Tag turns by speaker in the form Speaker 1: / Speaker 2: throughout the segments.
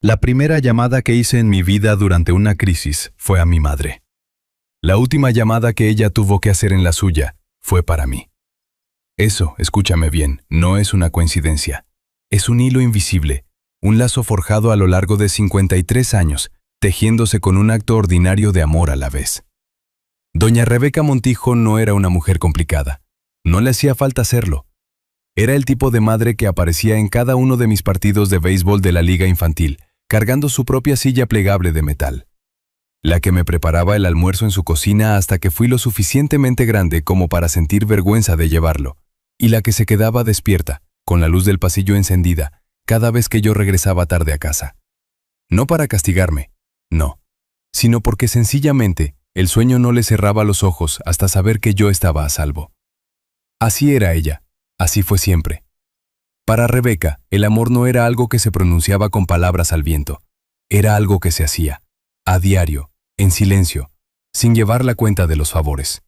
Speaker 1: La primera llamada que hice en mi vida durante una crisis fue a mi madre. La última llamada que ella tuvo que hacer en la suya fue para mí. Eso, escúchame bien, no es una coincidencia. Es un hilo invisible, un lazo forjado a lo largo de 53 años, tejiéndose con un acto ordinario de amor a la vez. Doña Rebeca Montijo no era una mujer complicada. No le hacía falta serlo. Era el tipo de madre que aparecía en cada uno de mis partidos de béisbol de la liga infantil, cargando su propia silla plegable de metal. La que me preparaba el almuerzo en su cocina hasta que fui lo suficientemente grande como para sentir vergüenza de llevarlo, y la que se quedaba despierta, con la luz del pasillo encendida, cada vez que yo regresaba tarde a casa. No para castigarme, no, sino porque sencillamente el sueño no le cerraba los ojos hasta saber que yo estaba a salvo. Así era ella, así fue siempre. Para Rebeca, el amor no era algo que se pronunciaba con palabras al viento, era algo que se hacía, a diario, en silencio, sin llevar la cuenta de los favores.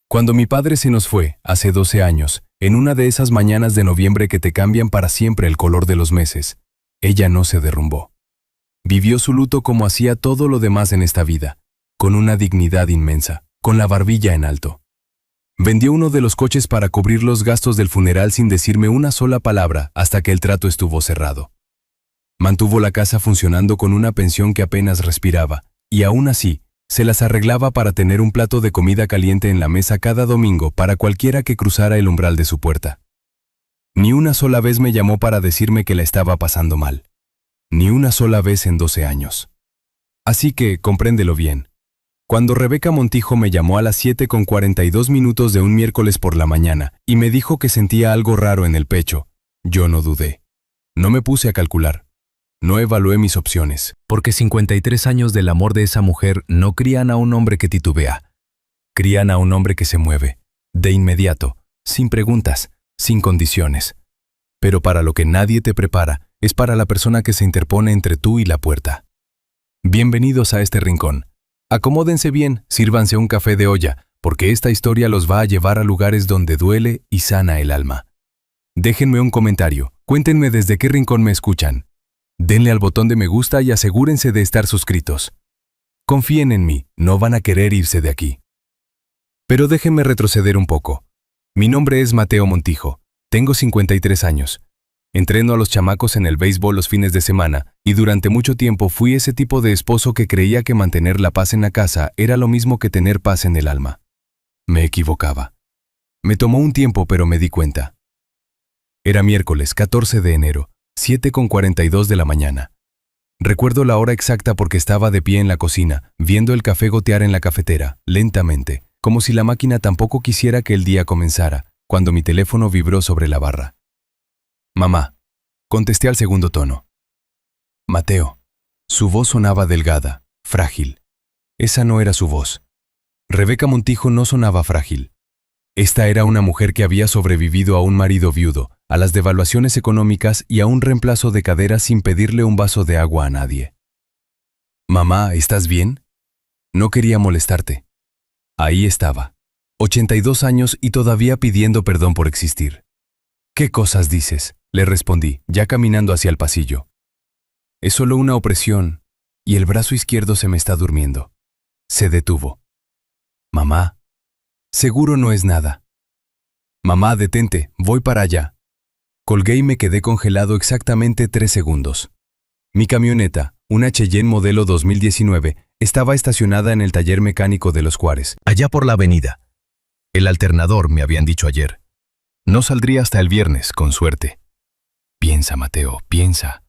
Speaker 1: Cuando mi padre se nos fue, hace 12 años, en una de esas mañanas de noviembre que te cambian para siempre el color de los meses, ella no se derrumbó. Vivió su luto como hacía todo lo demás en esta vida, con una dignidad inmensa, con la barbilla en alto. Vendió uno de los coches para cubrir los gastos del funeral sin decirme una sola palabra hasta que el trato estuvo cerrado. Mantuvo la casa funcionando con una pensión que apenas respiraba, y aún así, se las arreglaba para tener un plato de comida caliente en la mesa cada domingo para cualquiera que cruzara el umbral de su puerta. Ni una sola vez me llamó para decirme que la estaba pasando mal. Ni una sola vez en 12 años. Así que, compréndelo bien. Cuando Rebeca Montijo me llamó a las 7:42 de un miércoles por la mañana y me dijo que sentía algo raro en el pecho, yo no dudé. No me puse a calcular. No evalué mis opciones. Porque 53 años del amor de esa mujer no crían a un hombre que titubea. Crían a un hombre que se mueve, de inmediato, sin preguntas, sin condiciones. Pero para lo que nadie te prepara es para la persona que se interpone entre tú y la puerta. Bienvenidos a este rincón. Acomódense bien, sírvanse un café de olla, porque esta historia los va a llevar a lugares donde duele y sana el alma. Déjenme un comentario, cuéntenme desde qué rincón me escuchan. Denle al botón de me gusta y asegúrense de estar suscritos. Confíen en mí, no van a querer irse de aquí. Pero déjenme retroceder un poco. Mi nombre es Mateo Montijo, tengo 53 años. Entreno a los chamacos en el béisbol los fines de semana y durante mucho tiempo fui ese tipo de esposo que creía que mantener la paz en la casa era lo mismo que tener paz en el alma. Me equivocaba. Me tomó un tiempo, pero me di cuenta. Era miércoles 14 de enero, 7:42 de la mañana. Recuerdo la hora exacta porque estaba de pie en la cocina, viendo el café gotear en la cafetera, lentamente, como si la máquina tampoco quisiera que el día comenzara, cuando mi teléfono vibró sobre la barra. Mamá, contesté al segundo tono. Mateo. Su voz sonaba delgada, frágil. Esa no era su voz. Rebeca Montijo no sonaba frágil. Esta era una mujer que había sobrevivido a un marido viudo, a las devaluaciones económicas y a un reemplazo de cadera sin pedirle un vaso de agua a nadie. Mamá, ¿estás bien? No quería molestarte. Ahí estaba, 82 años y todavía pidiendo perdón por existir. ¿Qué cosas dices?, le respondí, ya caminando hacia el pasillo. Es solo una opresión, y el brazo izquierdo se me está durmiendo. Se detuvo. Mamá, seguro no es nada. Mamá, detente, voy para allá. Colgué y me quedé congelado exactamente 3 segundos. Mi camioneta, una Cheyenne modelo 2019, estaba estacionada en el taller mecánico de Los Juárez, allá por la avenida. El alternador, me habían dicho ayer. No saldría hasta el viernes, con suerte. Piensa, Mateo, piensa.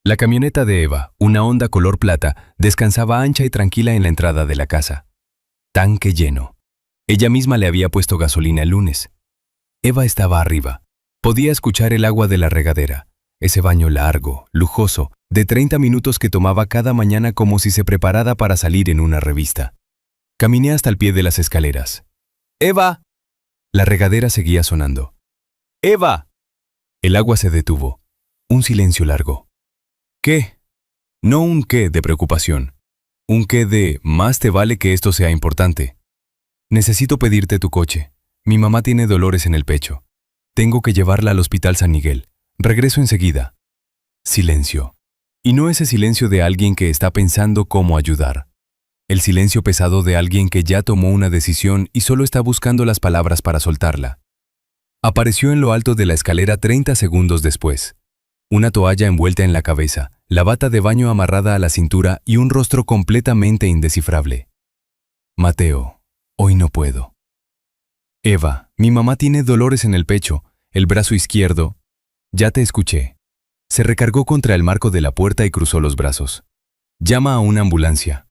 Speaker 1: La camioneta de Eva, una Honda color plata, descansaba ancha y tranquila en la entrada de la casa. Tanque lleno. Ella misma le había puesto gasolina el lunes. Eva estaba arriba. Podía escuchar el agua de la regadera, ese baño largo, lujoso, de 30 minutos que tomaba cada mañana como si se preparara para salir en una revista. Caminé hasta el pie de las escaleras. ¡Eva! La regadera seguía sonando. ¡Eva! El agua se detuvo. Un silencio largo. ¿Qué? No un qué de preocupación. Un qué de más te vale que esto sea importante. Necesito pedirte tu coche. Mi mamá tiene dolores en el pecho. Tengo que llevarla al Hospital San Miguel. Regreso enseguida. Silencio. Y no ese silencio de alguien que está pensando cómo ayudar. El silencio pesado de alguien que ya tomó una decisión y solo está buscando las palabras para soltarla. Apareció en lo alto de la escalera 30 segundos después. Una toalla envuelta en la cabeza, la bata de baño amarrada a la cintura y un rostro completamente indescifrable. Mateo, hoy no puedo. Eva, mi mamá tiene dolores en el pecho, el brazo izquierdo. Ya te escuché. Se recargó contra el marco de la puerta y cruzó los brazos. Llama a una ambulancia.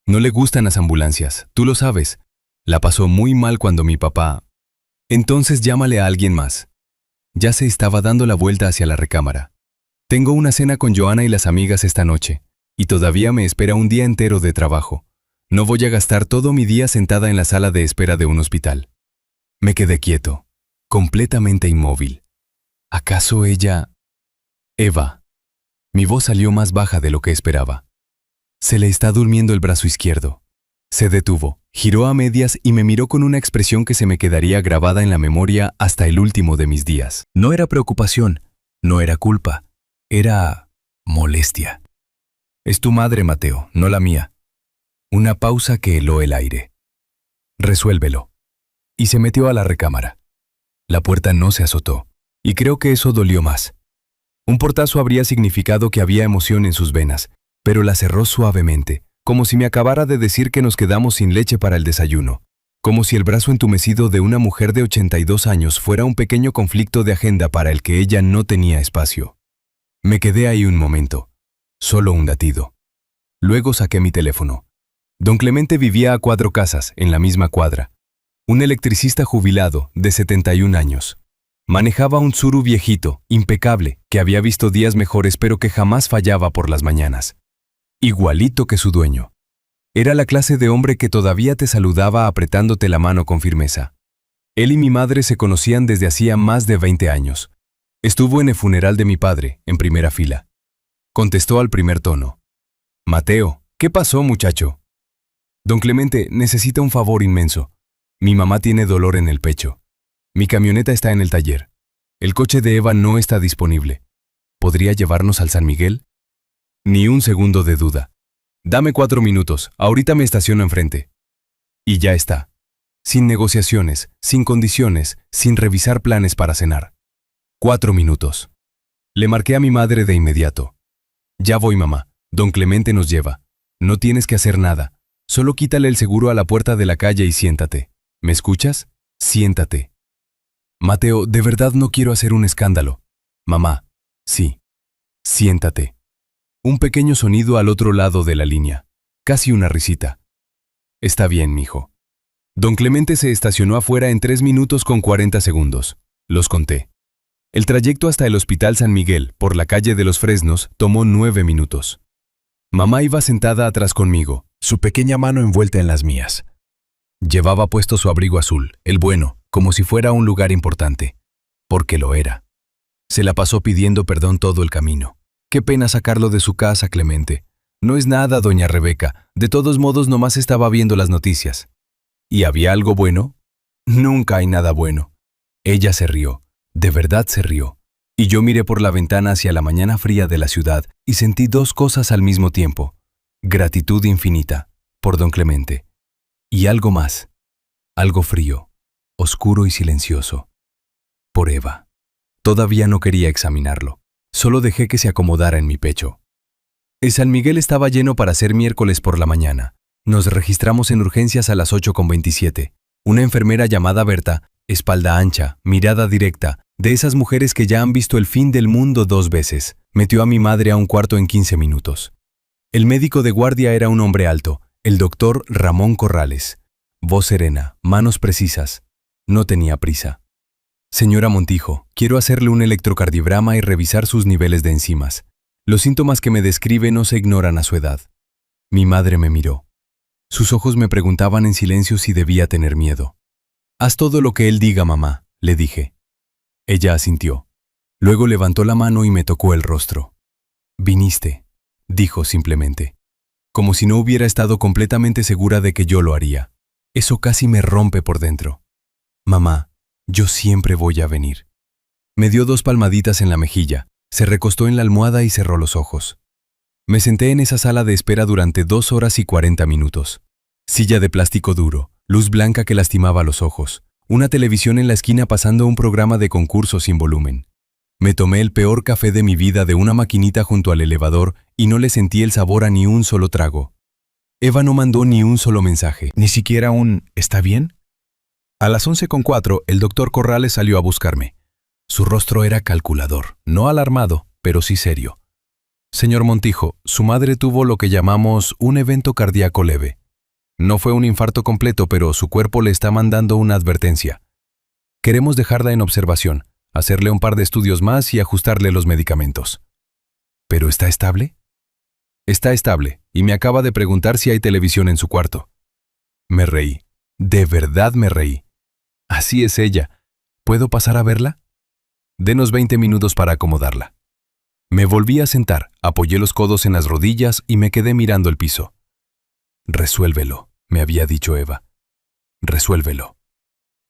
Speaker 1: No le gustan las ambulancias, tú lo sabes. La pasó muy mal cuando mi papá... Entonces llámale a alguien más. Ya se estaba dando la vuelta hacia la recámara. Tengo una cena con Joana y las amigas esta noche, y todavía me espera un día entero de trabajo. No voy a gastar todo mi día sentada en la sala de espera de un hospital. Me quedé quieto, completamente inmóvil. ¿Acaso ella...? Eva. Mi voz salió más baja de lo que esperaba. Se le está durmiendo el brazo izquierdo. Se detuvo, giró a medias y me miró con una expresión que se me quedaría grabada en la memoria hasta el último de mis días. No era preocupación, no era culpa, era molestia. Es tu madre, Mateo, no la mía. Una pausa que heló el aire. Resuélvelo. Y se metió a la recámara. La puerta no se azotó, y creo que eso dolió más. Un portazo habría significado que había emoción en sus venas, pero la cerró suavemente, como si me acabara de decir que nos quedamos sin leche para el desayuno, como si el brazo entumecido de una mujer de 82 años fuera un pequeño conflicto de agenda para el que ella no tenía espacio. Me quedé ahí un momento, solo un latido. Luego saqué mi teléfono. Don Clemente vivía a 4 casas, en la misma cuadra. Un electricista jubilado, de 71 años. Manejaba un Tsuru viejito, impecable, que había visto días mejores pero que jamás fallaba por las mañanas. Igualito que su dueño. Era la clase de hombre que todavía te saludaba apretándote la mano con firmeza. Él y mi madre se conocían desde hacía más de 20 años. Estuvo en el funeral de mi padre, en primera fila. Contestó al primer tono. Mateo, ¿qué pasó, muchacho? Don Clemente, necesita un favor inmenso. Mi mamá tiene dolor en el pecho. Mi camioneta está en el taller. El coche de Eva no está disponible. ¿Podría llevarnos al San Miguel? Ni un segundo de duda. Dame 4 minutos, ahorita me estaciono enfrente. Y ya está. Sin negociaciones, sin condiciones, sin revisar planes para cenar. 4 minutos. Le marqué a mi madre de inmediato. Ya voy, mamá. Don Clemente nos lleva. No tienes que hacer nada. Solo quítale el seguro a la puerta de la calle y siéntate. ¿Me escuchas? Siéntate. Mateo, de verdad no quiero hacer un escándalo. Mamá. Sí. Siéntate. Un pequeño sonido al otro lado de la línea. Casi una risita. Está bien, mijo. Don Clemente se estacionó afuera en 3 minutos con 40 segundos. Los conté. El trayecto hasta el Hospital San Miguel, por la calle de los Fresnos, tomó 9 minutos. Mamá iba sentada atrás conmigo, su pequeña mano envuelta en las mías. Llevaba puesto su abrigo azul, el bueno, como si fuera un lugar importante. Porque lo era. Se la pasó pidiendo perdón todo el camino. Qué pena sacarlo de su casa, Clemente. No es nada, doña Rebeca. De todos modos, nomás estaba viendo las noticias. ¿Y había algo bueno? Nunca hay nada bueno. Ella se rió. De verdad se rió. Y yo miré por la ventana hacia la mañana fría de la ciudad y sentí 2 cosas al mismo tiempo. Gratitud infinita, por don Clemente. Y algo más. Algo frío, oscuro y silencioso. Por Eva. Todavía no quería examinarlo. Solo dejé que se acomodara en mi pecho. El San Miguel estaba lleno para ser miércoles por la mañana. Nos registramos en urgencias a las 8:27. Una enfermera llamada Berta, espalda ancha, mirada directa, de esas mujeres que ya han visto el fin del mundo 2 veces, metió a mi madre a un cuarto en 15 minutos. El médico de guardia era un hombre alto, el doctor Ramón Corrales. Voz serena, manos precisas. No tenía prisa. Señora Montijo, quiero hacerle un electrocardiograma y revisar sus niveles de enzimas. Los síntomas que me describe no se ignoran a su edad. Mi madre me miró. Sus ojos me preguntaban en silencio si debía tener miedo. Haz todo lo que él diga, mamá, le dije. Ella asintió. Luego levantó la mano y me tocó el rostro. Viniste, dijo simplemente. Como si no hubiera estado completamente segura de que yo lo haría. Eso casi me rompe por dentro. Mamá, yo siempre voy a venir. Me dio 2 palmaditas en la mejilla, se recostó en la almohada y cerró los ojos. Me senté en esa sala de espera durante 2 horas y 40 minutos. Silla de plástico duro, luz blanca que lastimaba los ojos, una televisión en la esquina pasando un programa de concurso sin volumen. Me tomé el peor café de mi vida de una maquinita junto al elevador y no le sentí el sabor a ni un solo trago. Eva no mandó ni un solo mensaje.
Speaker 2: Ni siquiera un ¿está bien? A las 11:04, el doctor Corrales salió a buscarme. Su rostro era calculador, no alarmado, pero sí serio. Señor Montijo, su madre tuvo lo que llamamos un evento cardíaco leve. No fue un infarto completo, pero su cuerpo le está mandando una advertencia. Queremos dejarla en observación, hacerle un par de estudios más y ajustarle los medicamentos. ¿Pero está estable? Está estable, y me acaba de preguntar si hay televisión en su cuarto. Me reí. De verdad me reí. Así es ella. ¿Puedo pasar a verla? Denos 20 minutos para acomodarla. Me volví a sentar, apoyé los codos en las rodillas y me quedé mirando el piso. Resuélvelo, me había dicho Eva. Resuélvelo.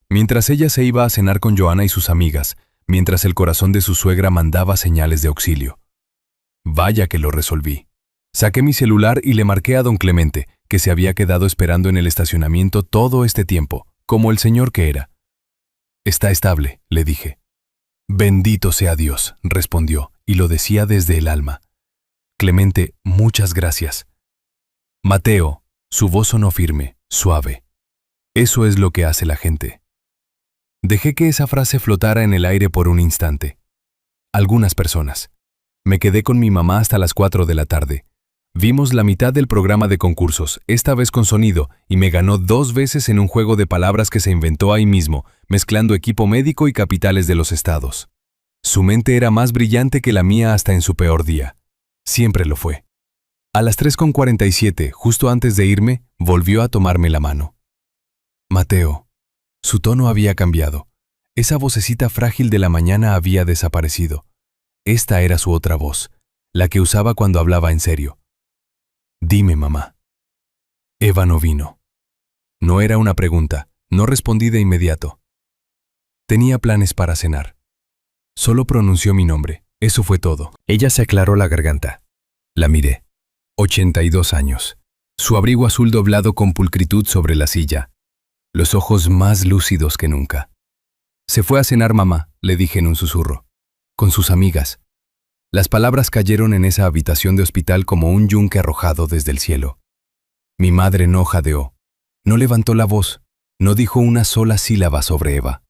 Speaker 2: Mientras ella se iba a cenar con Joana y sus amigas, mientras el corazón de su suegra mandaba señales de auxilio. Vaya que lo resolví. Saqué mi celular y le marqué a don Clemente, que se había quedado esperando en el estacionamiento todo este tiempo, como el señor que era. Está estable, le dije. Bendito sea Dios, respondió, y lo decía desde el alma. Clemente, muchas gracias. Mateo, su voz sonó firme, suave. Eso es lo que hace la gente. Dejé que esa frase flotara en el aire por un instante. Algunas personas. Me quedé con mi mamá hasta las 4 de la tarde. Vimos la mitad del programa de concursos, esta vez con sonido, y me ganó 2 veces en un juego de palabras que se inventó ahí mismo, mezclando equipo médico y capitales de los estados. Su mente era más brillante que la mía hasta en su peor día. Siempre lo fue. A las 3:47, justo antes de irme, volvió a tomarme la mano. Mateo. Su tono había cambiado. Esa vocecita frágil de la mañana había desaparecido. Esta era su otra voz, la que usaba cuando hablaba en serio. Dime, mamá. Eva no vino. No era una pregunta, no respondí de inmediato. Tenía planes para cenar. Solo pronunció mi nombre, eso fue todo. Ella se aclaró la garganta. La miré. 82 años. Su abrigo azul doblado con pulcritud sobre la silla. Los ojos más lúcidos que nunca. Se fue a cenar mamá, le dije en un susurro. Con sus amigas. Las palabras cayeron en esa habitación de hospital como un yunque arrojado desde el cielo. Mi madre no jadeó. No levantó la voz. No dijo una sola sílaba sobre Eva.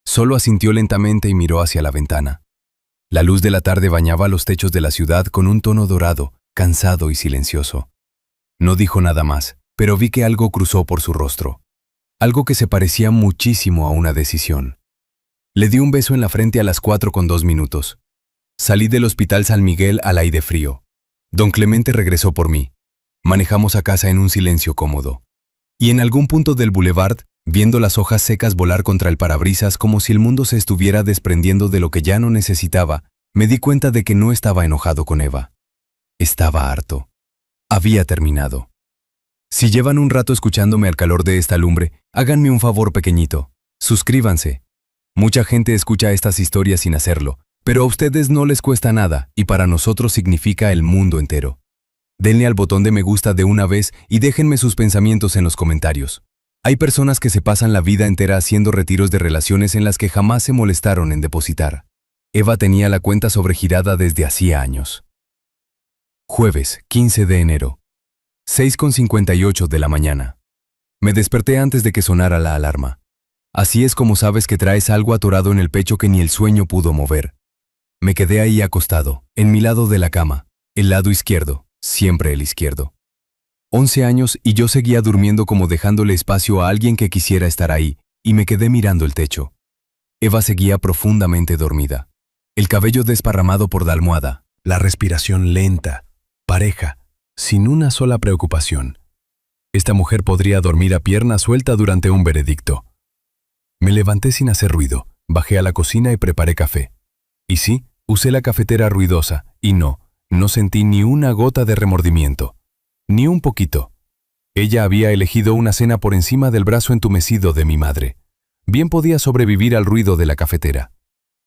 Speaker 2: Solo asintió lentamente y miró hacia la ventana. La luz de la tarde bañaba los techos de la ciudad con un tono dorado, cansado y silencioso. No dijo nada más, pero vi que algo cruzó por su rostro. Algo que se parecía muchísimo a una decisión. Le di un beso en la frente a las 4:02. Salí del Hospital San Miguel al aire frío. Don Clemente regresó por mí. Manejamos a casa en un silencio cómodo. Y en algún punto del boulevard, viendo las hojas secas volar contra el parabrisas como si el mundo se estuviera desprendiendo de lo que ya no necesitaba, me di cuenta de que no estaba enojado con Eva. Estaba harto. Había terminado. Si llevan un rato escuchándome al calor de esta lumbre, háganme un favor pequeñito. Suscríbanse. Mucha gente escucha estas historias sin hacerlo, pero a ustedes no les cuesta nada y para nosotros significa el mundo entero. Denle al botón de me gusta de una vez y déjenme sus pensamientos en los comentarios. Hay personas que se pasan la vida entera haciendo retiros de relaciones en las que jamás se molestaron en depositar. Eva tenía la cuenta sobregirada desde hacía años. Jueves, 15 de enero. 6:58 de la mañana. Me desperté antes de que sonara la alarma. Así es como sabes que traes algo atorado en el pecho que ni el sueño pudo mover. Me quedé ahí acostado, en mi lado de la cama, el lado izquierdo, siempre el izquierdo. 11 años y yo seguía durmiendo como dejándole espacio a alguien que quisiera estar ahí, y me quedé mirando el techo. Eva seguía profundamente dormida. El cabello desparramado por la almohada, la respiración lenta, pareja, sin una sola preocupación. Esta mujer podría dormir a pierna suelta durante un veredicto. Me levanté sin hacer ruido, bajé a la cocina y preparé café. Y sí, usé la cafetera ruidosa, y no sentí ni una gota de remordimiento. Ni un poquito. Ella había elegido una cena por encima del brazo entumecido de mi madre. Bien podía sobrevivir al ruido de la cafetera.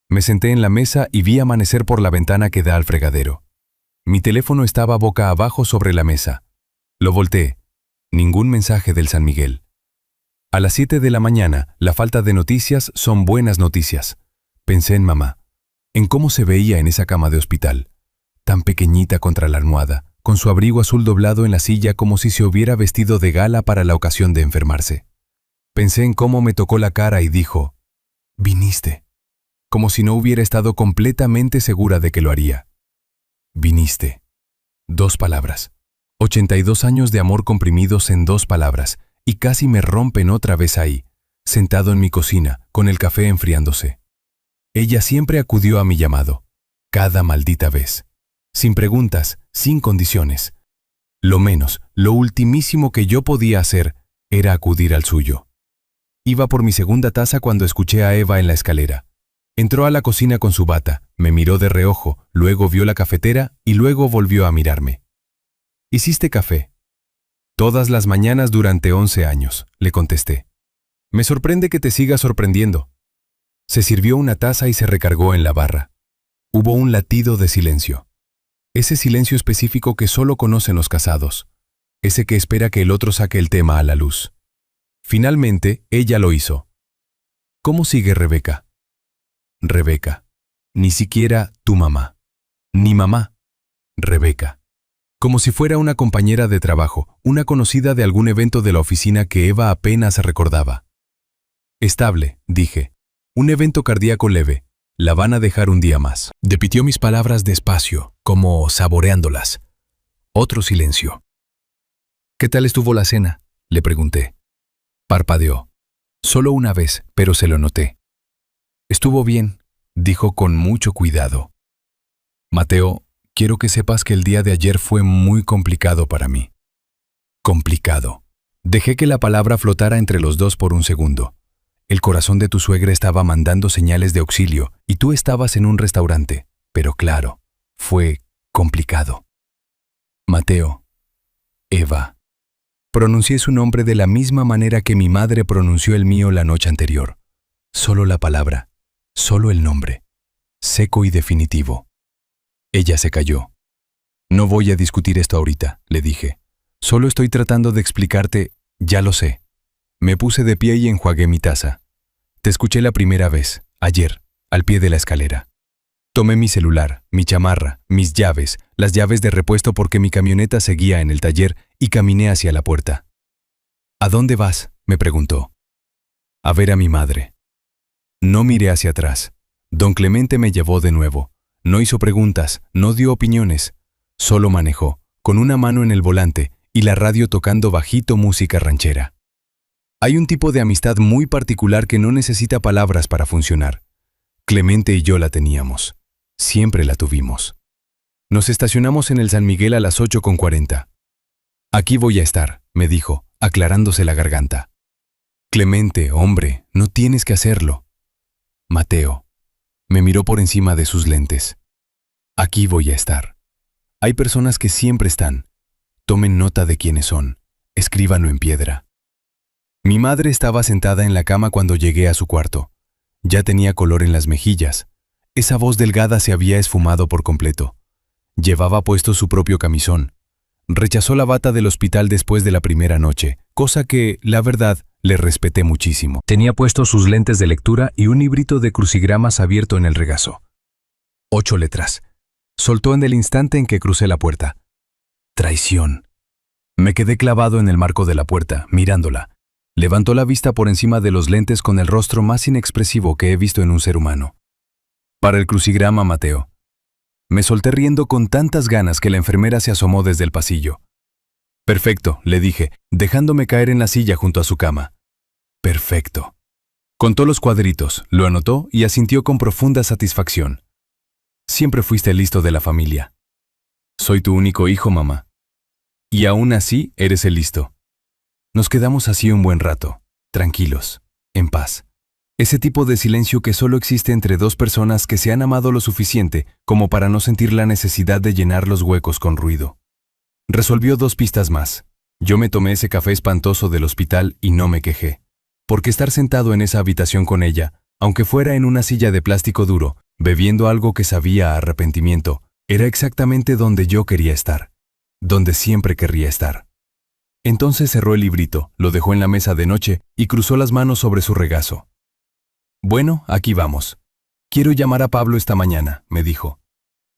Speaker 2: Me senté en la mesa y vi amanecer por la ventana que da al fregadero. Mi teléfono estaba boca abajo sobre la mesa. Lo volteé. Ningún mensaje del San Miguel. A las 7 de la mañana, la falta de noticias son buenas noticias. Pensé en mamá, en cómo se veía en esa cama de hospital, tan pequeñita contra la almohada, con su abrigo azul doblado en la silla como si se hubiera vestido de gala para la ocasión de enfermarse. Pensé en cómo me tocó la cara y dijo, «Viniste», como si no hubiera estado completamente segura de que lo haría. Viniste. 2 palabras. 82 años de amor comprimidos en 2 palabras, y casi me rompen otra vez ahí, sentado en mi cocina, con el café enfriándose. Ella siempre acudió a mi llamado, cada maldita vez. Sin preguntas, sin condiciones. Lo menos, lo ultimísimo que yo podía hacer, era acudir al suyo. Iba por mi segunda taza cuando escuché a Eva en la escalera. Entró a la cocina con su bata, me miró de reojo, luego vio la cafetera y luego volvió a mirarme. «¿Hiciste café?» «Todas las mañanas durante 11 años», le contesté. «Me sorprende que te sigas sorprendiendo». Se sirvió una taza y se recargó en la barra. Hubo un latido de silencio. Ese silencio específico que solo conocen los casados. Ese que espera que el otro saque el tema a la luz. Finalmente, ella lo hizo. «¿Cómo sigue Rebeca?» «Rebeca. Ni siquiera tu mamá. Ni mamá. Rebeca». Como si fuera una compañera de trabajo, una conocida de algún evento de la oficina que Eva apenas recordaba. «Estable», dije. «Un evento cardíaco leve. La van a dejar un día más». Repitió mis palabras despacio, como saboreándolas. Otro silencio. «¿Qué tal estuvo la cena?», le pregunté. Parpadeó. Solo una vez, pero se lo noté. «Estuvo bien», dijo con mucho cuidado. «Mateo, quiero que sepas que el día de ayer fue muy complicado para mí». Complicado. Dejé que la palabra flotara entre los dos por un segundo. El corazón de tu suegra estaba mandando señales de auxilio y tú estabas en un restaurante, pero claro, fue complicado. Mateo. Eva. Pronuncié su nombre de la misma manera que mi madre pronunció el mío la noche anterior. Solo la palabra, solo el nombre, seco y definitivo. Ella se calló. «No voy a discutir esto ahorita», le dije. «Solo estoy tratando de explicarte, ya lo sé». Me puse de pie y enjuagué mi taza. «Te escuché la primera vez, ayer, al pie de la escalera. Tomé mi celular, mi chamarra, mis llaves, las llaves de repuesto porque mi camioneta seguía en el taller y caminé hacia la puerta». «¿A dónde vas?», me preguntó. «A ver a mi madre». No miré hacia atrás. Don Clemente me llevó de nuevo. No hizo preguntas, no dio opiniones. Solo manejó, con una mano en el volante y la radio tocando bajito música ranchera. Hay un tipo de amistad muy particular que no necesita palabras para funcionar. Clemente y yo la teníamos. Siempre la tuvimos. Nos estacionamos en el San Miguel a las 8:40. «Aquí voy a estar», me dijo, aclarándose la garganta. «Clemente, hombre, no tienes que hacerlo». «Mateo». Me miró por encima de sus lentes. «Aquí voy a estar. Hay personas que siempre están. Tomen nota de quiénes son. Escríbanlo en piedra». Mi madre estaba sentada en la cama cuando llegué a su cuarto. Ya tenía color en las mejillas. Esa voz delgada se había esfumado por completo. Llevaba puesto su propio camisón. Rechazó la bata del hospital después de la primera noche, cosa que, la verdad, le respeté muchísimo. Tenía puestos sus lentes de lectura y un librito de crucigramas abierto en el regazo. 8 letras. Soltó en el instante en que crucé la puerta. Traición. Me quedé clavado en el marco de la puerta, mirándola. Levantó la vista por encima de los lentes con el rostro más inexpresivo que he visto en un ser humano. «Para el crucigrama, Mateo». Me solté riendo con tantas ganas que la enfermera se asomó desde el pasillo. «Perfecto», le dije, dejándome caer en la silla junto a su cama. «Perfecto». Contó los cuadritos, lo anotó y asintió con profunda satisfacción. «Siempre fuiste el listo de la familia». «Soy tu único hijo, mamá». «Y aún así eres el listo». Nos quedamos así un buen rato, tranquilos, en paz. Ese tipo de silencio que solo existe entre dos personas que se han amado lo suficiente como para no sentir la necesidad de llenar los huecos con ruido. Resolvió 2 pistas más. Yo me tomé ese café espantoso del hospital y no me quejé. Porque estar sentado en esa habitación con ella, aunque fuera en una silla de plástico duro, bebiendo algo que sabía a arrepentimiento,
Speaker 1: Era exactamente donde yo quería estar, donde siempre querría estar. Entonces cerró el librito, lo dejó en la mesa de noche y cruzó las manos sobre su regazo. Bueno, aquí vamos. Quiero llamar a Pablo esta mañana, me dijo.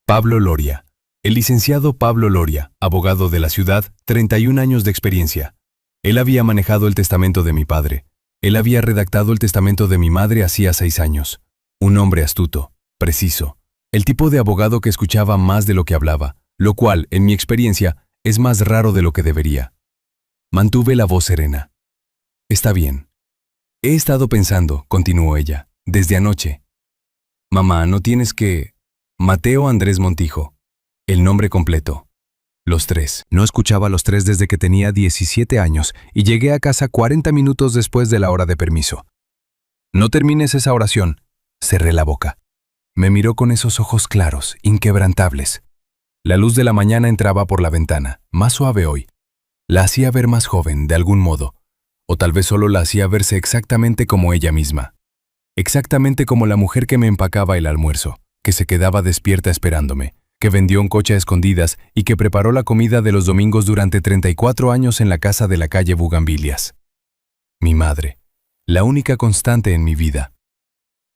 Speaker 1: Pablo Loria. El licenciado Pablo Loria, abogado de la ciudad, 31 años de experiencia. Él había manejado el testamento de mi padre. Él había redactado el testamento de mi madre hacía 6 años. Un hombre astuto, preciso. El tipo de abogado que escuchaba más de lo que hablaba, lo cual, en mi experiencia, es más raro de lo que debería. Mantuve la voz serena. Está bien. He estado pensando, continuó ella, desde anoche. Mamá, no tienes que... Mateo Andrés Montijo. El nombre completo. Los 3. No escuchaba los 3 desde que tenía 17 años y llegué a casa 40 minutos después de la hora de permiso. No termines esa oración. Cerré la boca. Me miró con esos ojos claros, inquebrantables. La luz de la mañana entraba por la ventana, más suave hoy. La hacía ver más joven, de algún modo. O tal vez solo la hacía verse exactamente como ella misma. Exactamente como la mujer que me empacaba el almuerzo, que se quedaba despierta esperándome, que vendió un coche a escondidas y que preparó la comida de los domingos durante 34 años en la casa de la calle Bugambilias. Mi madre, la única constante en mi vida.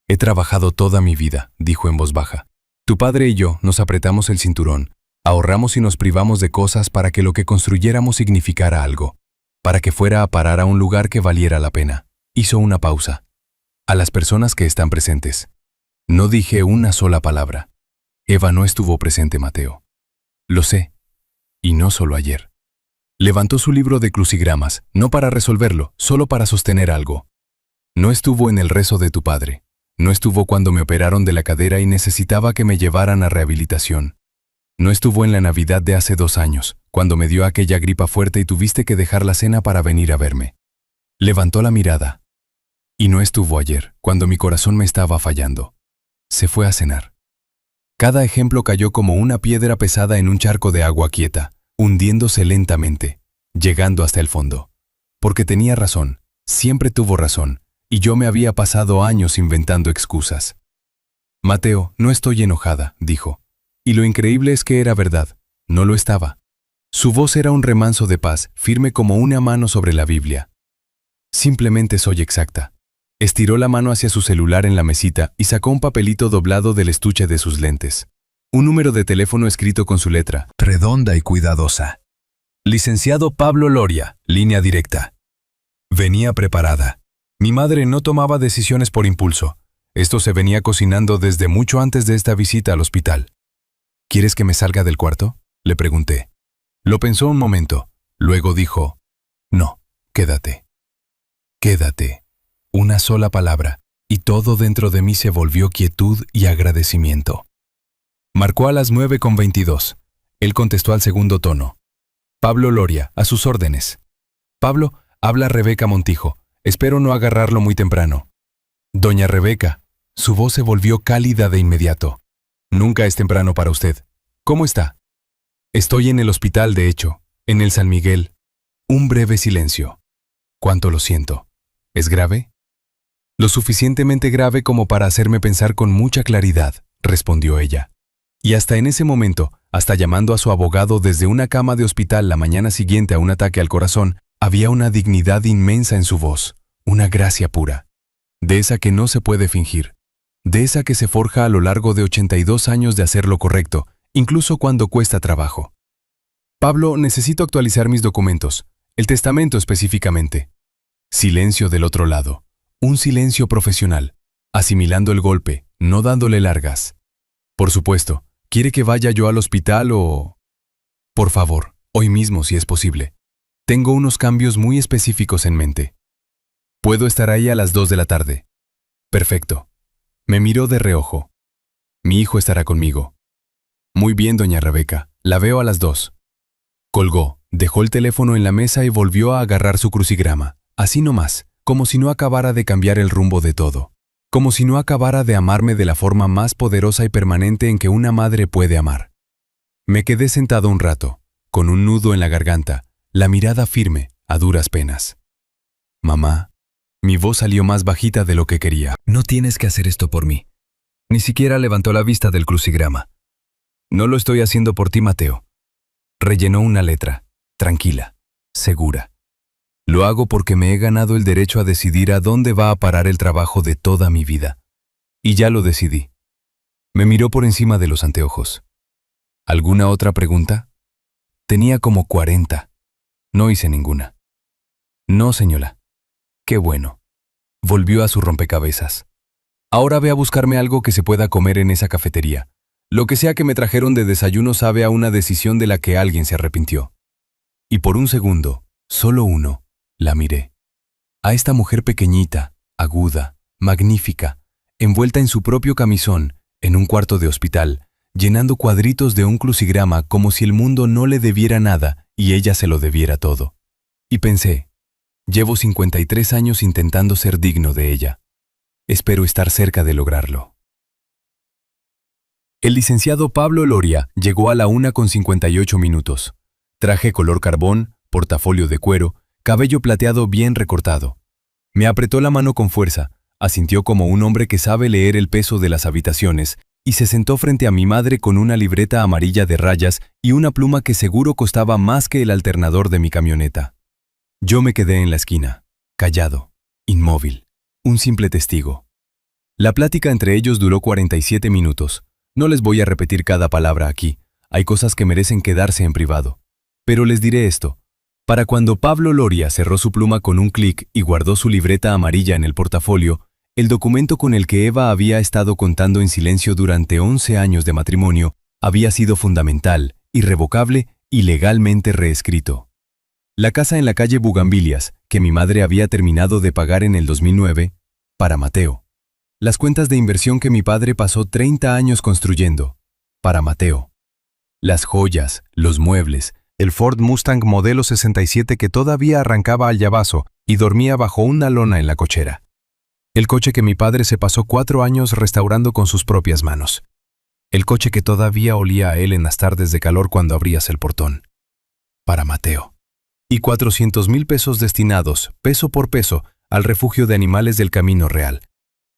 Speaker 1: He trabajado toda mi vida, dijo en voz baja. Tu padre y yo nos apretamos el cinturón, ahorramos y nos privamos de cosas para que lo que construyéramos significara algo, para que fuera a parar a un lugar que valiera la pena. Hizo una pausa. A las personas que están presentes. No dije una sola palabra. Eva no estuvo presente, Mateo. Lo sé. Y no solo ayer. Levantó su libro de crucigramas, no para resolverlo, solo para sostener algo. No estuvo en el rezo de tu padre. No estuvo cuando me operaron de la cadera y necesitaba que me llevaran a rehabilitación. No estuvo en la Navidad de hace 2 años, cuando me dio aquella gripa fuerte y tuviste que dejar la cena para venir a verme. Levantó la mirada. Y no estuvo ayer, cuando mi corazón me estaba fallando. Se fue a cenar. Cada ejemplo cayó como una piedra pesada en un charco de agua quieta, hundiéndose lentamente, llegando hasta el fondo. Porque tenía razón, siempre tuvo razón, y yo me había pasado años inventando excusas. Mateo, no estoy enojada, dijo. Y lo increíble es que era verdad, no lo estaba. Su voz era un remanso de paz, firme como una mano sobre la Biblia. Simplemente soy exacta. Estiró la mano hacia su celular en la mesita y sacó un papelito doblado del estuche de sus lentes. Un número de teléfono escrito con su letra, redonda y cuidadosa. Licenciado Pablo Loria, línea directa. Venía preparada. Mi madre no tomaba decisiones por impulso. Esto se venía cocinando desde mucho antes de esta visita al hospital. ¿Quieres que me salga del cuarto?, le pregunté. Lo pensó un momento. Luego dijo, no, quédate. Quédate. Una sola palabra, y todo dentro de mí se volvió quietud y agradecimiento. Marcó a las 9:22. Él contestó al segundo tono. Pablo Loria, a sus órdenes. Pablo, habla Rebeca Montijo. Espero no agarrarlo muy temprano. Doña Rebeca. Su voz se volvió cálida de inmediato. Nunca es temprano para usted. ¿Cómo está? Estoy en el hospital, de hecho, en el San Miguel. Un breve silencio. Cuánto lo siento. ¿Es grave? Lo suficientemente grave como para hacerme pensar con mucha claridad, respondió ella. Y hasta en ese momento, hasta llamando a su abogado desde una cama de hospital la mañana siguiente a un ataque al corazón, había una dignidad inmensa en su voz, una gracia pura. De esa que no se puede fingir. De esa que se forja a lo largo de 82 años de hacer lo correcto, incluso cuando cuesta trabajo. Pablo, necesito actualizar mis documentos, el testamento específicamente. Silencio del otro lado. Un silencio profesional, asimilando el golpe, no dándole largas. Por supuesto, ¿quiere que vaya yo al hospital o...? Por favor, hoy mismo si es posible. Tengo unos cambios muy específicos en mente. Puedo estar ahí a las 2 de la tarde. Perfecto. Me miró de reojo. Mi hijo estará conmigo. Muy bien, doña Rebeca, la veo a las 2. Colgó, dejó el teléfono en la mesa y volvió a agarrar su crucigrama, así nomás. Como si no acabara de cambiar el rumbo de todo. Como si no acabara de amarme de la forma más poderosa y permanente en que una madre puede amar. Me quedé sentado un rato, con un nudo en la garganta, la mirada firme, a duras penas. Mamá, mi voz salió más bajita de lo que quería. No tienes que hacer esto por mí. Ni siquiera levantó la vista del crucigrama. No lo estoy haciendo por ti, Mateo. Rellenó una letra, tranquila, segura. Lo hago porque me he ganado el derecho a decidir a dónde va a parar el trabajo de toda mi vida. Y ya lo decidí. Me miró por encima de los anteojos. ¿Alguna otra pregunta? Tenía como 40. No hice ninguna. No, señora. Qué bueno. Volvió a su rompecabezas. Ahora ve a buscarme algo que se pueda comer en esa cafetería. Lo que sea que me trajeron de desayuno sabe a una decisión de la que alguien se arrepintió. Y por un segundo, solo uno, la miré. A esta mujer pequeñita, aguda, magnífica, envuelta en su propio camisón, en un cuarto de hospital, llenando cuadritos de un crucigrama como si el mundo no le debiera nada y ella se lo debiera todo. Y pensé, llevo 53 años intentando ser digno de ella. Espero estar cerca de lograrlo. El licenciado Pablo Loria llegó a la 1:58. Traje color carbón, portafolio de cuero, cabello plateado bien recortado. Me apretó la mano con fuerza, asintió como un hombre que sabe leer el peso de las habitaciones y se sentó frente a mi madre con una libreta amarilla de rayas y una pluma que seguro costaba más que el alternador de mi camioneta. Yo me quedé en la esquina, callado, inmóvil, un simple testigo. La plática entre ellos duró 47 minutos. No les voy a repetir cada palabra aquí, hay cosas que merecen quedarse en privado. Pero les diré esto. Para cuando Pablo Loria cerró su pluma con un clic y guardó su libreta amarilla en el portafolio, el documento con el que Eva había estado contando en silencio durante 11 años de matrimonio había sido fundamental, irrevocable y legalmente reescrito. La casa en la calle Bugambilias, que mi madre había terminado de pagar en el 2009, para Mateo. Las cuentas de inversión que mi padre pasó 30 años construyendo, para Mateo. Las joyas, los muebles, el Ford Mustang modelo 67 que todavía arrancaba al llavazo y dormía bajo una lona en la cochera. El coche que mi padre se pasó 4 años restaurando con sus propias manos. El coche que todavía olía a él en las tardes de calor cuando abrías el portón. Para Mateo. Y 400,000 pesos destinados, peso por peso, al refugio de animales del Camino Real.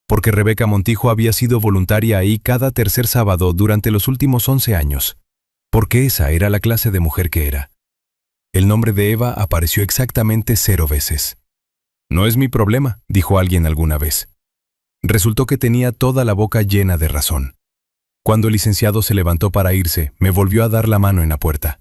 Speaker 1: Porque Rebeca Montijo había sido voluntaria ahí cada tercer sábado durante los últimos 11 años. Porque esa era la clase de mujer que era. El nombre de Eva apareció exactamente 0 veces. No es mi problema, dijo alguien alguna vez. Resultó que tenía toda la boca llena de razón. Cuando el licenciado se levantó para irse, me volvió a dar la mano en la puerta.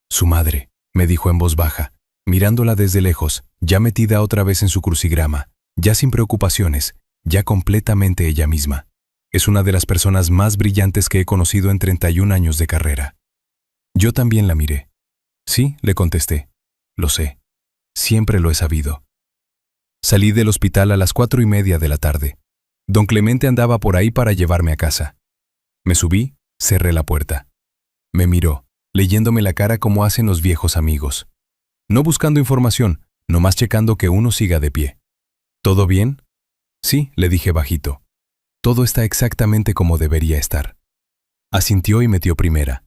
Speaker 1: Su madre, me dijo en voz baja, mirándola desde lejos, ya metida otra vez en su crucigrama, ya sin preocupaciones, ya completamente ella misma. Es una de las personas más brillantes que he conocido en 31 años de carrera. Yo también la miré. Sí, le contesté. Lo sé. Siempre lo he sabido. Salí del hospital a las 4:30 de la tarde. Don Clemente andaba por ahí para llevarme a casa. Me subí, cerré la puerta. Me miró, leyéndome la cara como hacen los viejos amigos. No buscando información, nomás checando que uno siga de pie. ¿Todo bien? Sí, le dije bajito. Todo está exactamente como debería estar. Asintió y metió primera.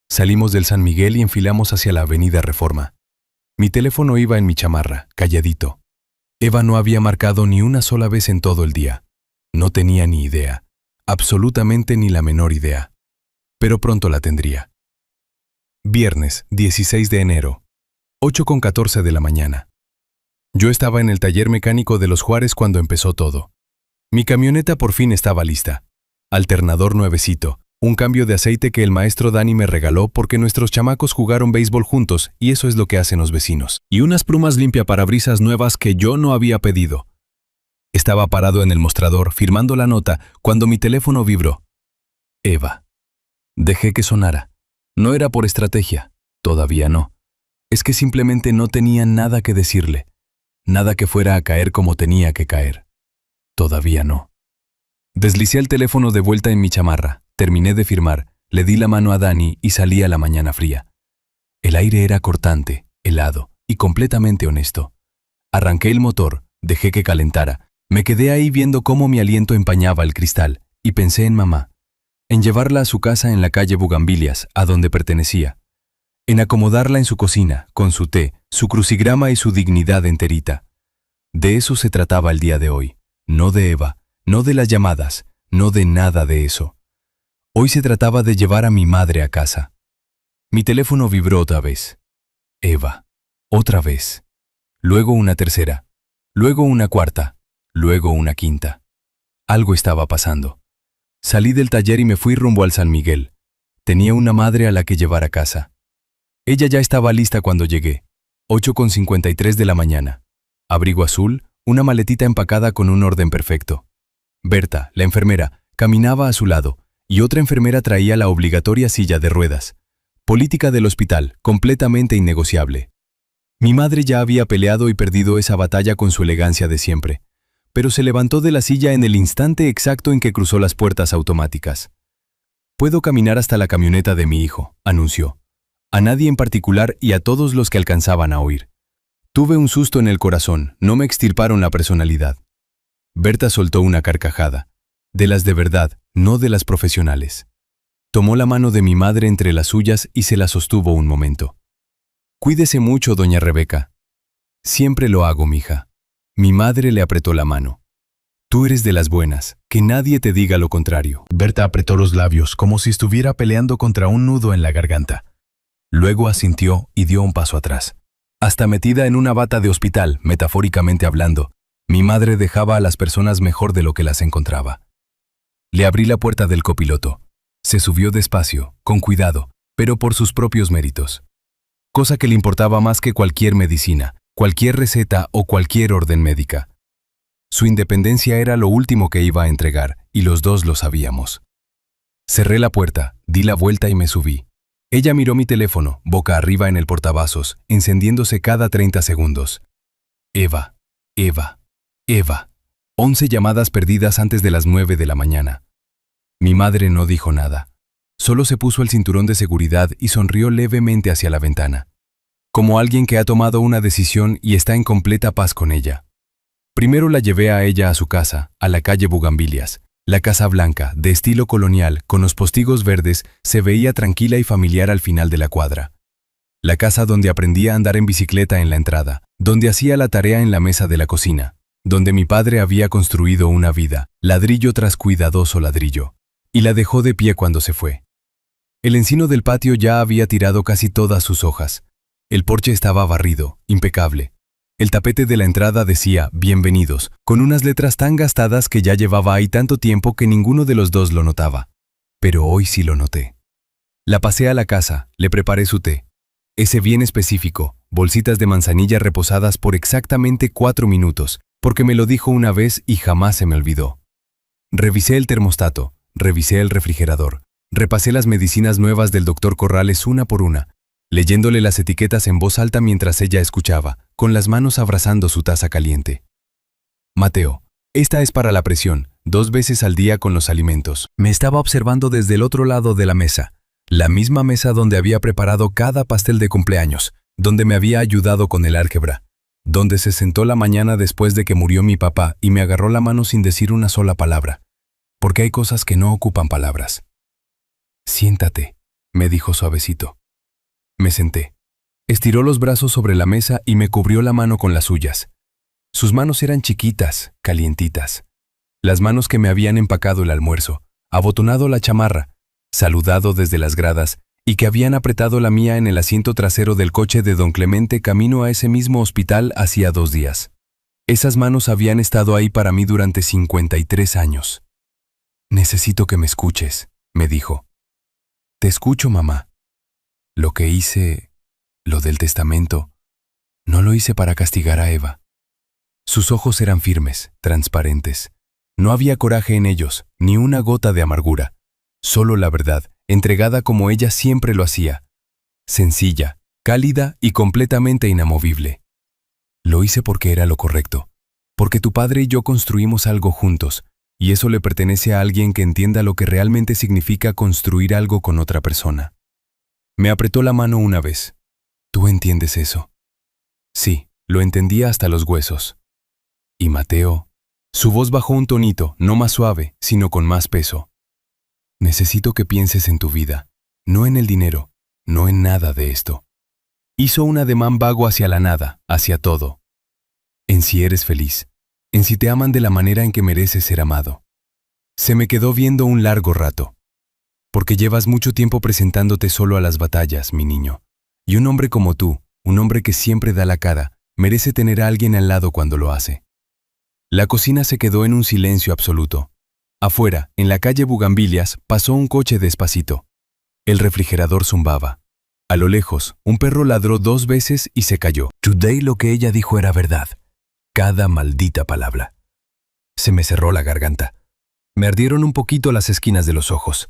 Speaker 1: Salimos del San Miguel y enfilamos hacia la avenida Reforma. Mi teléfono iba en mi chamarra, calladito. Eva no había marcado ni una sola vez en todo el día. No tenía ni idea, absolutamente ni la menor idea. Pero pronto la tendría. Viernes, 16 de enero, 8:14 de la mañana. Yo estaba en el taller mecánico de los Juárez cuando empezó todo. Mi camioneta por fin estaba lista. Alternador nuevecito, un cambio de aceite que el maestro Dani me regaló porque nuestros chamacos jugaron béisbol juntos y eso es lo que hacen los vecinos. Y unas plumas limpiaparabrisas nuevas que yo no había pedido. Estaba parado en el mostrador firmando la nota cuando mi teléfono vibró. Eva. Dejé que sonara. No era por estrategia, todavía no. Es que simplemente no tenía nada que decirle. Nada que fuera a caer como tenía que caer. Todavía no. Deslicé el teléfono de vuelta en mi chamarra. Terminé de firmar, le di la mano a Dani y salí a la mañana fría. El aire era cortante, helado y completamente honesto. Arranqué el motor, dejé que calentara, me quedé ahí viendo cómo mi aliento empañaba el cristal y pensé en mamá, en llevarla a su casa en la calle Bugambilias, a donde pertenecía, en acomodarla en su cocina, con su té, su crucigrama y su dignidad enterita. De eso se trataba el día de hoy, no de Eva, no de las llamadas, no de nada de eso.
Speaker 2: Hoy se trataba de llevar a mi madre a casa. Mi teléfono vibró otra vez. Eva. Otra vez. Luego una tercera. Luego una cuarta. Luego una quinta. Algo estaba pasando. Salí del taller y me fui rumbo al San Miguel. Tenía una madre a la que llevar a casa. Ella ya estaba lista cuando llegué. 8:53 de la mañana. Abrigo azul, una maletita empacada con un orden perfecto. Berta, la enfermera, caminaba a su lado, y otra enfermera traía la obligatoria silla de ruedas. Política del hospital, completamente innegociable. Mi madre ya había peleado y perdido esa batalla con su elegancia de siempre, pero se levantó de la silla en el instante exacto en que cruzó las puertas automáticas. «Puedo caminar hasta la camioneta de mi hijo», anunció. A nadie en particular y a todos los que alcanzaban a oír. Tuve un susto en el corazón, no me extirparon la personalidad. Berta soltó una carcajada. De las de verdad, no de las profesionales. Tomó la mano de mi madre entre las suyas y se la sostuvo un momento. «Cuídese mucho, doña Rebeca». «Siempre lo hago, mija». Mi madre le apretó la mano. «Tú eres de las buenas, que nadie te diga lo contrario».
Speaker 1: Berta apretó los labios como si estuviera peleando contra un nudo en la garganta. Luego asintió y dio un paso atrás. Hasta metida en una bata de hospital, metafóricamente hablando, mi madre dejaba a las personas mejor de lo que las encontraba. Le abrí la puerta del copiloto. Se subió despacio, con cuidado, pero por sus propios méritos. Cosa que le importaba más que cualquier medicina, cualquier receta o cualquier orden médica. Su independencia era lo último que iba a entregar, y los dos lo sabíamos. Cerré la puerta, di la vuelta y me subí. Ella miró mi teléfono, boca arriba en el portavasos, encendiéndose cada 30 segundos. Eva, Eva, Eva. 11 llamadas perdidas antes de las 9 de la mañana. Mi madre no dijo nada. Solo se puso el cinturón de seguridad y sonrió levemente hacia la ventana. Como alguien que ha tomado una decisión y está en completa paz con ella. Primero la llevé a ella a su casa, a la calle Bugambilias. La casa blanca, de estilo colonial, con los postigos verdes, se veía tranquila y familiar al final de la cuadra. La casa donde aprendí a andar en bicicleta en la entrada, donde hacía la tarea en la mesa de la cocina, donde mi padre había construido una vida, ladrillo tras cuidadoso ladrillo, y la dejó de pie cuando se fue. El encino del patio ya había tirado casi todas sus hojas. El porche estaba barrido, impecable. El tapete de la entrada decía «Bienvenidos», con unas letras tan gastadas que ya llevaba ahí tanto tiempo que ninguno de los dos lo notaba. Pero hoy sí lo noté. La pasé a la casa, le preparé su té. Ese bien específico, bolsitas de manzanilla reposadas por exactamente 4 minutos, porque me lo dijo una vez y jamás se me olvidó. Revisé el termostato, revisé el refrigerador, repasé las medicinas nuevas del doctor Corrales una por una, leyéndole las etiquetas en voz alta mientras ella escuchaba, con las manos abrazando su taza caliente. Mateo, esta es para la presión, 2 veces al día con los alimentos. Me estaba observando desde el otro lado de la mesa, la misma mesa donde había preparado cada pastel de cumpleaños, donde me había ayudado con el álgebra, donde se sentó la mañana después de que murió mi papá y me agarró la mano sin decir una sola palabra, porque hay cosas que no ocupan palabras. Siéntate, me dijo suavecito. Me senté. Estiró los brazos sobre la mesa y me cubrió la mano con las suyas. Sus manos eran chiquitas, calientitas. Las manos que me habían empacado el almuerzo, abotonado la chamarra, saludado desde las gradas y que habían apretado la mía en el asiento trasero del coche de don Clemente camino a ese mismo hospital hacía 2 días. Esas manos habían estado ahí para mí durante 53 años. «Necesito que me escuches», me dijo. «Te escucho, mamá. Lo que hice, lo del testamento, no lo hice para castigar a Eva». Sus ojos eran firmes, transparentes. No había coraje en ellos, ni una gota de amargura. Solo la verdad, entregada como ella siempre lo hacía. Sencilla, cálida y completamente inamovible. Lo hice porque era lo correcto. Porque tu padre y yo construimos algo juntos, y eso le pertenece a alguien que entienda lo que realmente significa construir algo con otra persona. Me apretó la mano una vez. ¿Tú entiendes eso? Sí, lo entendía hasta los huesos. Y Mateo, su voz bajó un tonito, no más suave, sino con más peso. Necesito que pienses en tu vida, no en el dinero, no en nada de esto. Hizo un ademán vago hacia la nada, hacia todo. En si eres feliz, en si te aman de la manera en que mereces ser amado. Se me quedó viendo un largo rato.
Speaker 2: porque llevas mucho tiempo presentándote solo a las batallas, mi niño. Y un hombre como tú, un hombre que siempre da la cara, merece tener a alguien al lado cuando lo hace. La cocina se quedó en un silencio absoluto. Afuera, en la calle Bugambilias, pasó un coche despacito. El refrigerador zumbaba. A lo lejos, un perro ladró 2 veces y se cayó. Judé, lo que ella dijo era verdad. Cada maldita palabra. Se me cerró la garganta. Me ardieron un poquito las esquinas de los ojos.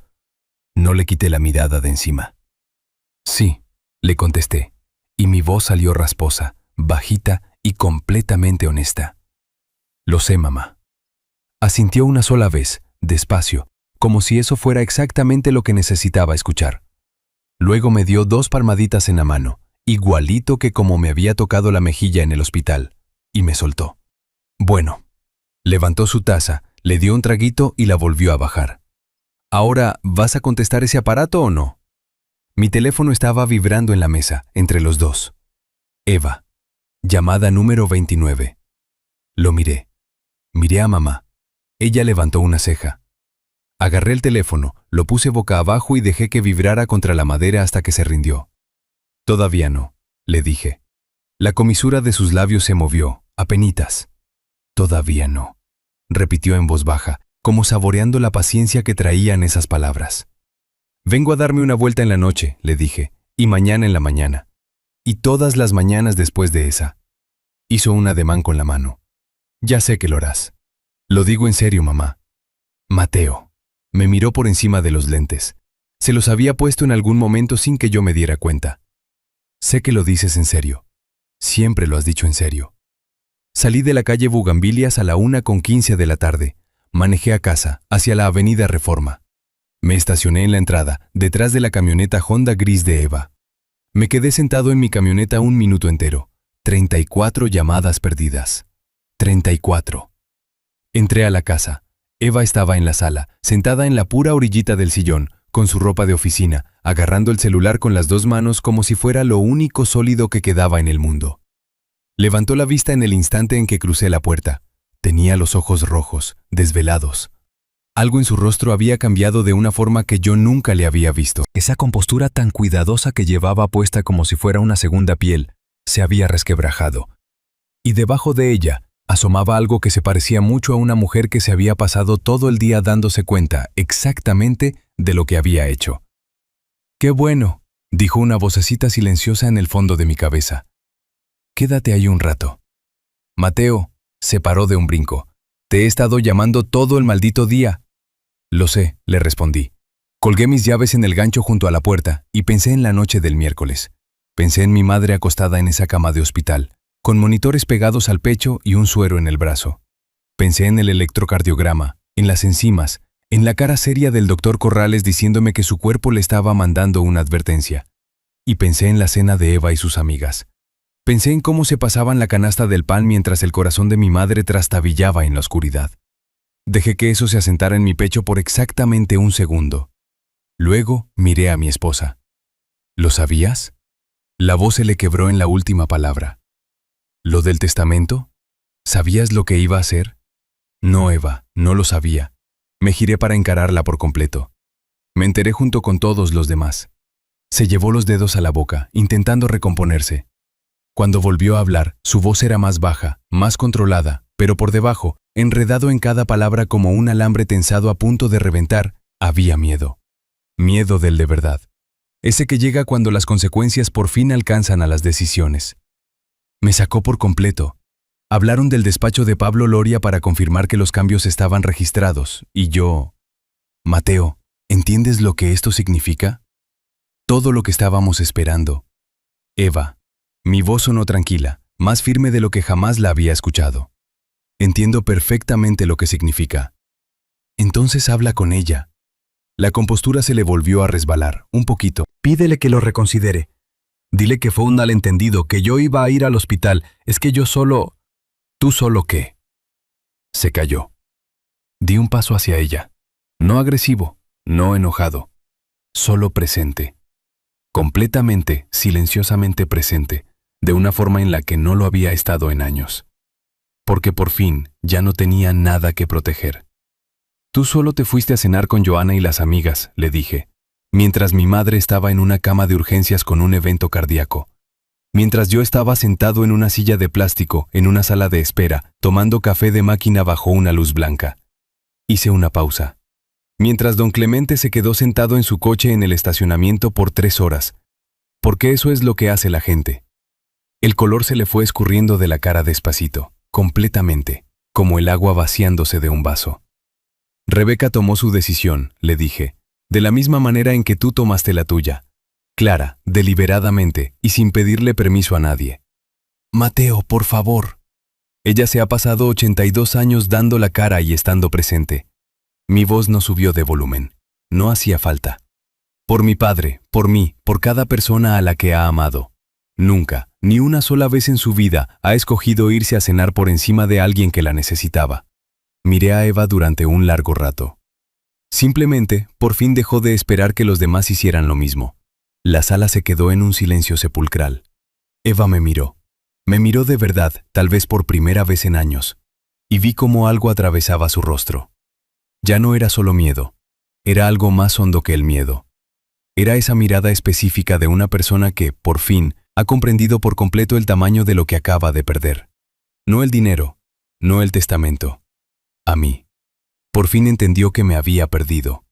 Speaker 2: No le quité la mirada de encima. Sí, le contesté, y mi voz salió rasposa, bajita y completamente honesta. Lo sé, mamá. Asintió una sola vez, despacio, como si eso fuera exactamente lo que necesitaba escuchar. Luego me dio 2 palmaditas en la mano, igualito que como me había tocado la mejilla en el hospital, y me soltó. Bueno. Levantó su taza, le dio un traguito y la volvió a bajar. Ahora, ¿vas a contestar ese aparato o no? Mi teléfono estaba vibrando en la mesa, entre los dos. Eva. Llamada número 29. Lo miré. Miré a mamá. Ella levantó una ceja. Agarré el teléfono, lo puse boca abajo y dejé que vibrara contra la madera hasta que se rindió. Todavía no, le dije. La comisura de sus labios se movió, apenitas. Todavía no, repitió en voz baja, como saboreando la paciencia que traían esas palabras. Vengo a darme una vuelta en la noche, le dije, y mañana en la mañana. Y todas las mañanas después de esa. Hizo un ademán con la mano. Ya sé que lo harás. Lo digo en serio, mamá. Mateo. Me miró por encima de los lentes. Se los había puesto en algún momento sin que yo me diera cuenta. Sé que lo dices en serio. Siempre lo has dicho en serio. Salí de la calle Bugambilias a la 1:15 de la tarde. Manejé a casa, hacia la avenida Reforma. Me estacioné en la entrada, detrás de la camioneta Honda gris de Eva. Me quedé sentado en mi camioneta 1 minuto entero. 34 llamadas perdidas. 34. Entré a la casa. Eva estaba en la sala, sentada en la pura orillita del sillón, con su ropa de oficina, agarrando el celular con las 2 manos como si fuera lo único sólido que quedaba en el mundo. Levantó la vista en el instante en que crucé la puerta. Tenía los ojos rojos, desvelados. Algo en su rostro había cambiado de una forma que yo nunca le había visto. Esa compostura tan cuidadosa que llevaba puesta como si fuera una segunda piel, se había resquebrajado. Y debajo de ella, asomaba algo que se parecía mucho a una mujer que se había pasado todo el día dándose cuenta exactamente de lo que había hecho. «Qué bueno», dijo una vocecita silenciosa en el fondo de mi cabeza. «Quédate ahí un rato». Mateo se paró de un brinco. «Te he estado llamando todo el maldito día». «Lo sé», le respondí. Colgué mis llaves en el gancho junto a la puerta y pensé en la noche del miércoles. Pensé en mi madre acostada en esa cama de hospital, con monitores pegados al pecho y un suero en el brazo. Pensé en el electrocardiograma, en las enzimas, en la cara seria del doctor Corrales diciéndome que su cuerpo le estaba mandando una advertencia. Y pensé en la cena de Eva y sus amigas. Pensé en cómo se pasaban la canasta del pan mientras el corazón de mi madre trastabillaba en la oscuridad. Dejé que eso se asentara en mi pecho por exactamente 1 segundo. Luego miré a mi esposa. ¿Lo sabías? La voz se le quebró en la última palabra. ¿Lo del testamento? ¿Sabías lo que iba a hacer? No, Eva, no lo sabía. Me giré para encararla por completo. Me enteré junto con todos los demás. Se llevó los dedos a la boca, intentando recomponerse. Cuando volvió a hablar, su voz era más baja, más controlada, pero por debajo, enredado en cada palabra como un alambre tensado a punto de reventar, había miedo. Miedo del de verdad. Ese que llega cuando las consecuencias por fin alcanzan a las decisiones. Me sacó por completo. Hablaron del despacho de Pablo Loria para confirmar que los cambios estaban registrados, y yo... Mateo, ¿entiendes lo que esto significa? Todo lo que estábamos esperando. Eva. Mi voz sonó tranquila, más firme de lo que jamás la había escuchado. Entiendo perfectamente lo que significa. Entonces habla con ella. La compostura se le volvió a resbalar, un poquito. Pídele que lo reconsidere. Dile que fue un malentendido, que yo iba a ir al hospital. Es que yo solo... ¿Tú solo qué? Se calló. Di un paso hacia ella. No agresivo, no enojado. Solo presente. Completamente, silenciosamente presente. De una forma en la que no lo había estado en años. Porque por fin ya no tenía nada que proteger. Tú solo te fuiste a cenar con Joana y las amigas, le dije. mientras mi madre estaba en una cama de urgencias con un evento cardíaco, mientras yo estaba sentado en una silla de plástico en una sala de espera, tomando café de máquina bajo una luz blanca. Hice una pausa. Mientras don Clemente se quedó sentado en su coche en el estacionamiento por 3 horas, porque eso es lo que hace la gente. El color se le fue escurriendo de la cara despacito, completamente, como el agua vaciándose de un vaso. Rebeca tomó su decisión, le dije, de la misma manera en que tú tomaste la tuya. Clara, deliberadamente y sin pedirle permiso a nadie. Mateo, por favor. Ella se ha pasado 82 años dando la cara y estando presente. Mi voz no subió de volumen. No hacía falta. Por mi padre, por mí, por cada persona a la que ha amado. Nunca, ni una sola vez en su vida, ha escogido irse a cenar por encima de alguien que la necesitaba. Miré a Eva durante un largo rato. Simplemente, por fin dejó de esperar que los demás hicieran lo mismo. La sala se quedó en un silencio sepulcral. Eva me miró. Me miró de verdad, tal vez por primera vez en años. Y vi cómo algo atravesaba su rostro. Ya no era solo miedo. Era algo más hondo que el miedo. Era esa mirada específica de una persona que, por fin, ha comprendido por completo el tamaño de lo que acaba de perder. No el dinero, no el testamento. A mí. Por fin entendió que me había perdido.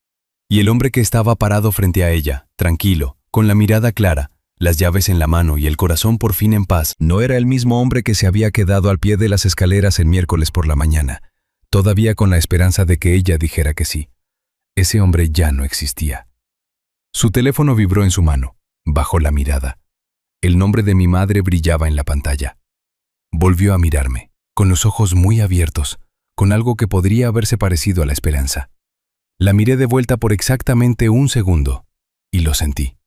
Speaker 2: Y el hombre que estaba parado frente a ella, tranquilo, con la mirada clara, las llaves en la mano y el corazón por fin en paz, no era el mismo hombre que se había quedado al pie de las escaleras el miércoles por la mañana, todavía con la esperanza de que ella dijera que sí. Ese hombre ya no existía. Su teléfono vibró en su mano. Bajó la mirada. El nombre de mi madre brillaba en la pantalla. Volvió a mirarme, con los ojos muy abiertos, con algo que podría haberse parecido a la esperanza. La miré de vuelta por exactamente un segundo, y lo sentí.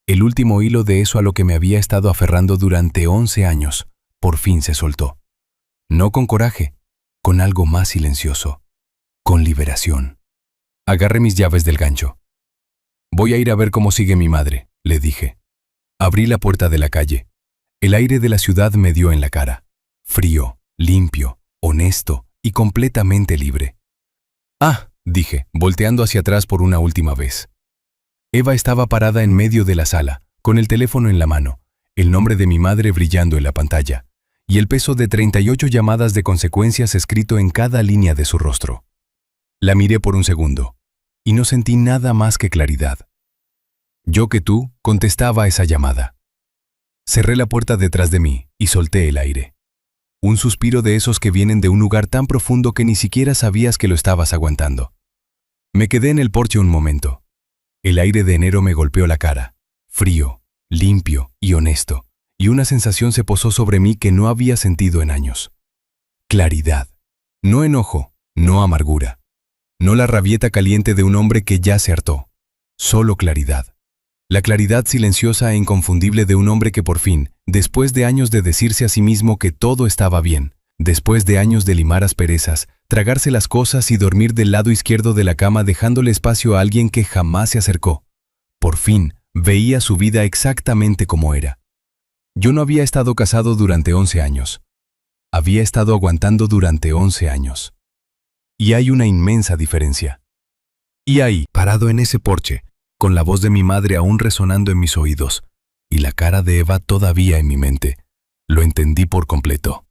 Speaker 2: El último hilo de eso a lo que me había estado aferrando durante 11 años, por fin se soltó. No con coraje, con algo más silencioso, con liberación. Agarré mis llaves del gancho. Voy a ir a ver cómo sigue mi madre, le dije. Abrí la puerta de la calle. El aire de la ciudad me dio en la cara. Frío, limpio, honesto y completamente libre. Ah, dije, volteando hacia atrás por una última vez. Eva estaba parada en medio de la sala, con el teléfono en la mano, el nombre de mi madre brillando en la pantalla, y el peso de 38 llamadas de consecuencias escrito en cada línea de su rostro. La miré por un segundo, y no sentí nada más que claridad. Yo que tú contestaba esa llamada. Cerré la puerta detrás de mí y solté el aire. Un suspiro de esos que vienen de un lugar tan profundo que ni siquiera sabías que lo estabas aguantando. Me quedé en el porche un momento. El aire de enero me golpeó la cara, frío, limpio y honesto, y una sensación se posó sobre mí que no había sentido en años. Claridad. No enojo, no amargura. No la rabieta caliente de un hombre que ya se hartó. Solo claridad. La claridad silenciosa e inconfundible de un hombre que por fin, después de años de decirse a sí mismo que todo estaba bien, después de años de limar asperezas, tragarse las cosas y dormir del lado izquierdo de la cama dejándole espacio a alguien que jamás se acercó, por fin veía su vida exactamente como era. Yo no había estado casado durante 11 años. Había estado aguantando durante 11 años. Y hay una inmensa diferencia. Y ahí, parado en ese porche, con la voz de mi madre aún resonando en mis oídos, y la cara de Eva todavía en mi mente, lo entendí por completo.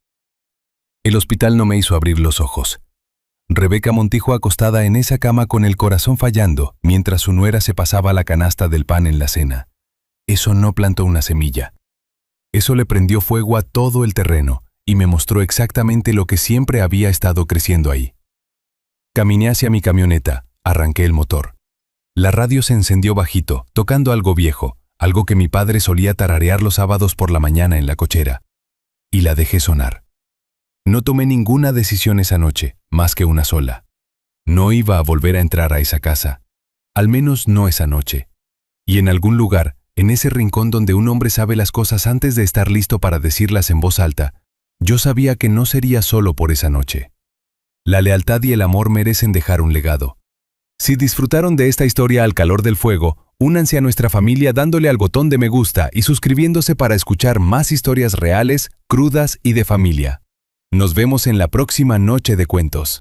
Speaker 2: El hospital no me hizo abrir los ojos. Rebeca Montijo acostada en esa cama con el corazón fallando, mientras su nuera se pasaba la canasta del pan en la cena. Eso no plantó una semilla. Eso le prendió fuego a todo el terreno y me mostró exactamente lo que siempre había estado creciendo ahí. Caminé hacia mi camioneta, arranqué el motor. La radio se encendió bajito, tocando algo viejo, algo que mi padre solía tararear los sábados por la mañana en la cochera. Y la dejé sonar. No tomé ninguna decisión esa noche, más que una sola. No iba a volver a entrar a esa casa. Al menos no esa noche. Y en algún lugar, en ese rincón donde un hombre sabe las cosas antes de estar listo para decirlas en voz alta, yo sabía que no sería solo por esa noche. La lealtad y el amor merecen dejar un legado. Si disfrutaron de esta historia al calor del fuego, únanse a nuestra familia dándole al botón de me gusta y suscribiéndose para escuchar más historias reales, crudas y de familia. Nos vemos en la próxima noche de cuentos.